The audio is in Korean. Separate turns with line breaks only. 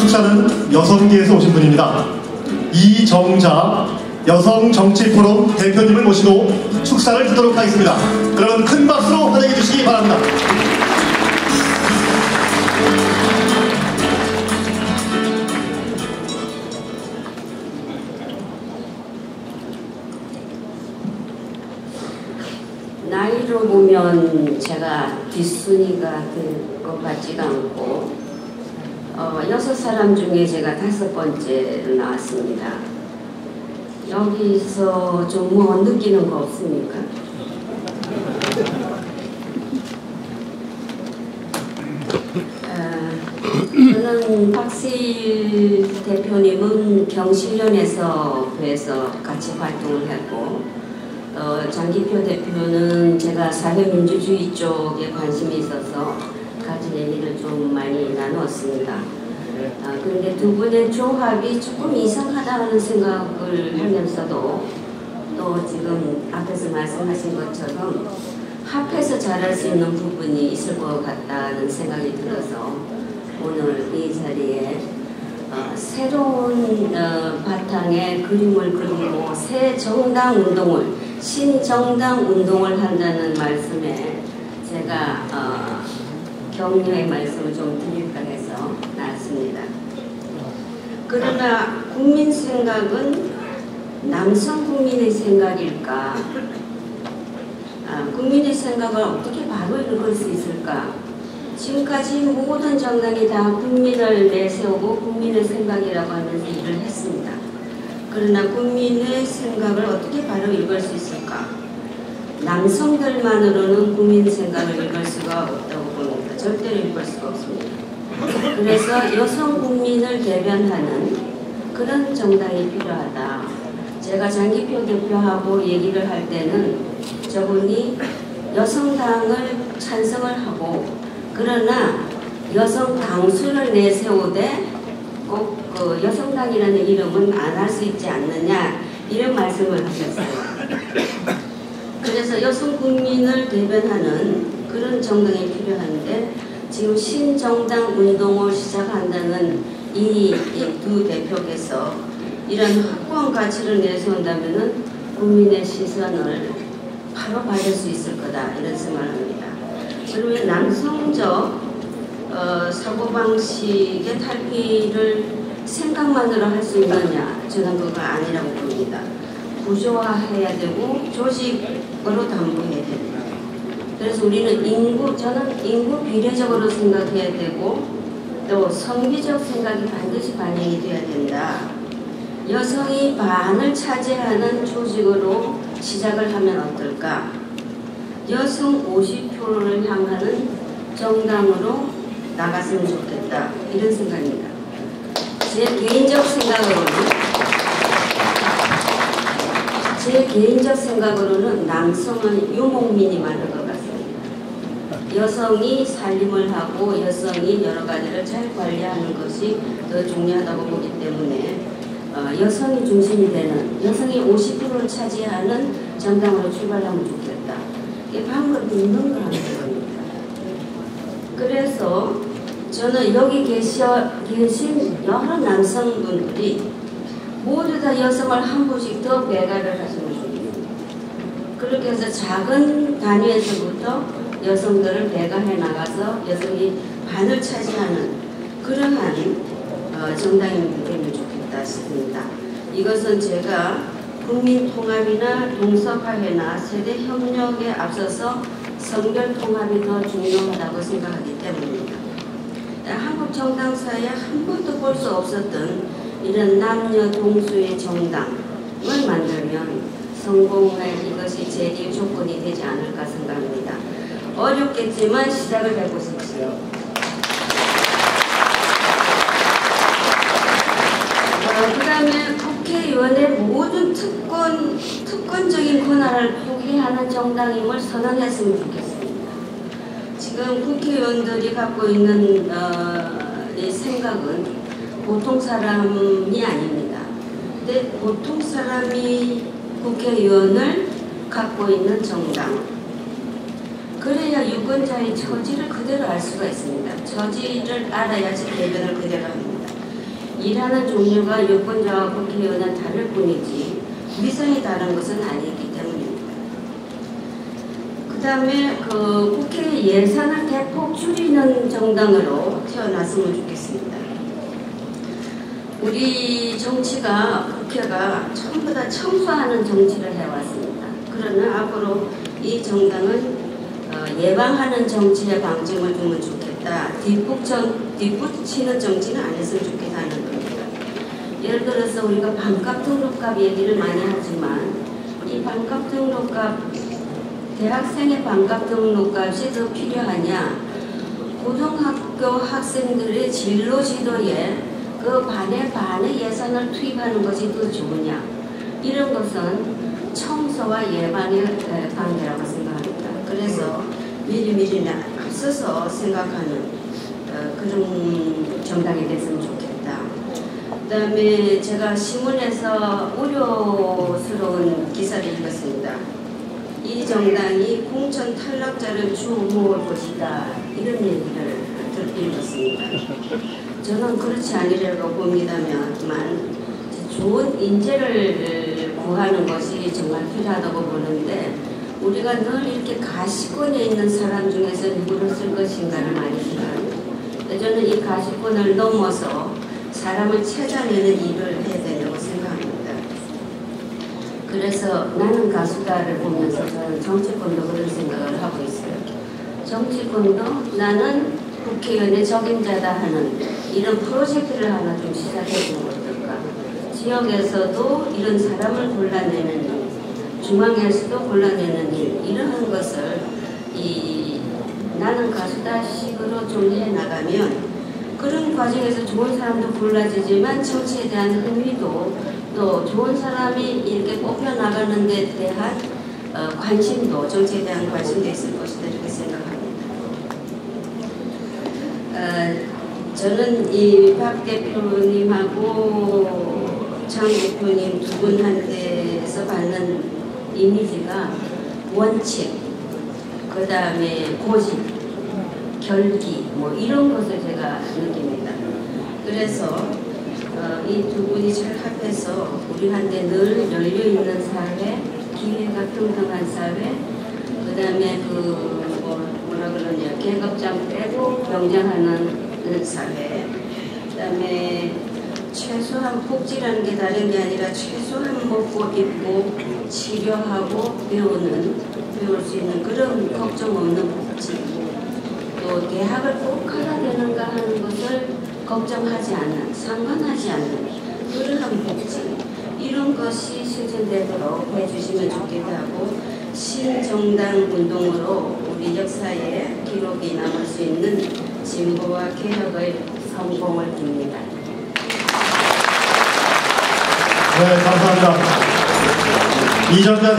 축사는 여성계에서 오신 분입니다. 이정자 여성정치포럼 대표님을 모시고 축사를 듣도록 하겠습니다. 그러면 큰 박수로 환영해 주시기 바랍니다.
나이로 보면 제가 뒷순위가 될 것 같지가 않고 6사람 중에 제가 5번째로 나왔습니다. 여기서 좀 뭐 느끼는 거 없습니까? 저는 박세일 대표님은 경실련에서 뵈서 같이 활동을 했고 장기표 대표는 제가 사회민주주의 쪽에 관심이 있어서 같이 얘기를 좀 많이 나누었습니다. 그런데 두 분의 조합이 조금 이상하다는 생각을 하면서도 또 지금 앞에서 말씀하신 것처럼 합해서 잘할 수 있는 부분이 있을 것 같다는 생각이 들어서 오늘 이 자리에 새로운 바탕에 그림을 그리고 새 정당 운동을 신정당 운동을 한다는 말씀에 제가 격려의 말씀을 좀 드릴까 해서 나왔습니다. 그러나 국민 생각은 남성 국민의 생각일까? 국민의 생각을 어떻게 바로 읽을 수 있을까? 지금까지 모든 정당이 다 국민을 내세우고 국민의 생각이라고 하면서 일을 했습니다. 그러나 국민의 생각을 어떻게 바로 읽을 수 있을까? 남성들만으로는 국민 생각을 읽을 수가 없다고 봅니다. 절대로 읽을 수가 없습니다. 그래서 여성 국민을 대변하는 그런 정당이 필요하다. 제가 장기표 대표하고 얘기를 할 때는 저분이 여성당을 찬성을 하고 그러나 여성 당수를 내세우되 꼭 그 여성당이라는 이름은 안 할 수 있지 않느냐 이런 말씀을 하셨어요. 그래서 여성 국민을 대변하는 그런 정당이 필요한데 지금 신정당 운동을 시작한다는 이 두 대표께서 이런 확고한 가치를 내세운다면 국민의 시선을 바로 받을 수 있을 거다 이런 생각을 합니다. 그러면 남성적 사고방식의 탈피를 생각만으로 할 수 있느냐 저는 그거 아니라고 봅니다. 구조화해야 되고 조직으로 담보해야 됩니다. 그래서 우리는 저는 인구 비례적으로 생각해야 되고 또 성비적 생각이 반드시 반영이 돼야 된다. 여성이 반을 차지하는 조직으로 시작을 하면 어떨까? 여성 50%를 향하는 정당으로 나갔으면 좋겠다. 이런 생각입니다. 제 개인적 생각으로는 남성은 유목민이 많은 것 같습니다. 여성이 살림을 하고 여성이 여러 가지를 잘 관리하는 것이 더 중요하다고 보기 때문에 여성이 중심이 되는 여성이 50%를 차지하는 정당으로 출발하면 좋겠다. 이게 방법이 있는 걸 하는 겁니다. 그래서 저는 여기 계신 여러 남성분들이 모두 다 여성을 한 분씩 더 배가를 하시면 좋겠습니다. 그렇게 해서 작은 단위에서부터 여성들을 배가해 나가서 여성이 반을 차지하는 그러한 정당이 되면 좋겠다 싶습니다. 이것은 제가 국민통합이나 동서화해나 세대협력에 앞서서 성별통합이 더 중요하다고 생각하기 때문입니다. 한국 정당사에 한 번도 볼 수 없었던 이런 남녀 동수의 정당을 만들면 성공의 이것이 제일 조건이 되지 않을까 생각합니다. 어렵겠지만 시작을 해보십시오. 그 다음에 국회의원의 모든 특권적인 권한을 포기하는 정당임을 선언했으면 좋겠습니다. 지금 국회의원들이 갖고 있는 이 생각은 보통 사람이 아닙니다. 근데 보통 사람이 국회의원을 갖고 있는 정당 그래야 유권자의 처지를 그대로 알 수가 있습니다. 처지를 알아야지 대변을 그대로 합니다. 일하는 종류가 유권자와 국회의원은 다를 뿐이지 위상이 다른 것은 아니기 때문입니다. 그 다음에 그 국회 예산을 대폭 줄이는 정당으로 태어났으면 좋겠습니다. 우리 정치가, 국회가 전부 다 청소하는 정치를 해왔습니다. 그러나 앞으로 이 정당은 예방하는 정치에 방점을 두면 좋겠다. 뒷붙이는 정치는 안 했으면 좋겠다는 겁니다. 예를 들어서 우리가 반값 등록값 얘기를 많이 하지만 이 반값 등록값, 대학생의 반값 등록값이 더 필요하냐, 고등학교 학생들의 진로 지도에 그 반의 예산을 투입하는 것이 더 좋으냐, 이런 것은 청소와 예방의 관계라고 생각합니다. 그래서 미리미리 앞서서 생각하는 그런 정당이 됐으면 좋겠다. 그 다음에 제가 신문에서 우려스러운 기사를 읽었습니다. 이 정당이 공천 탈락자를 주모을 것이다, 이런 얘기를 읽었습니다. 저는 그렇지 아니라고 봅니다만 좋은 인재를 구하는 것이 정말 필요하다고 보는데, 우리가 늘 이렇게 가시권에 있는 사람 중에서 누구를 쓸 것인가를 많이 생각합니다. 저는 이 가시권을 넘어서 사람을 찾아내는 일을 해야 된다고 생각합니다. 그래서 나는 가수다를 보면서 저는 정치권도 그런 생각을 하고 있어요. 정치권도 나는 국회의원의 적임자다 하는 이런 프로젝트를 하나 좀 시작해보는 것 어떨까. 지역에서도 이런 사람을 골라내는 일, 중앙에서도 골라내는 일, 이러한 것을 나는 가수다 식으로 좀 해나가면 그런 과정에서 좋은 사람도 골라지지만 정치에 대한 흥미도, 또 좋은 사람이 이렇게 뽑혀나가는 데 대한 관심도, 정치에 대한 관심도 있을 것이다, 이렇게 생각합니다. 저는 이 박 대표님하고 장 대표님 두 분한테서 받는 이미지가 원칙, 그 다음에 고집, 결기, 뭐 이런 것을 제가 느낍니다. 그래서 이 두 분이 잘 합해서 우리한테 늘 열려있는 사회, 기회가 평등한 사회, 그 다음에 뭐라 그러냐, 계급장 빼고 경쟁하는 사회, 그 다음에 최소한 복지라는 게 다른 게 아니라 최소한 먹고 입고 치료하고 배울 수 있는 그런 걱정 없는 복지, 또 대학을 꼭 가야 되는가 하는 것을 걱정하지 않는, 상관하지 않는 그러한 복지, 이런 것이 실천되도록 해주시면 좋겠다고, 신정당 운동으로 우리 역사에 기록이 남을 수 있는 진보와 개혁의 성공을 빕니다.
네, 감사합니다. 이정자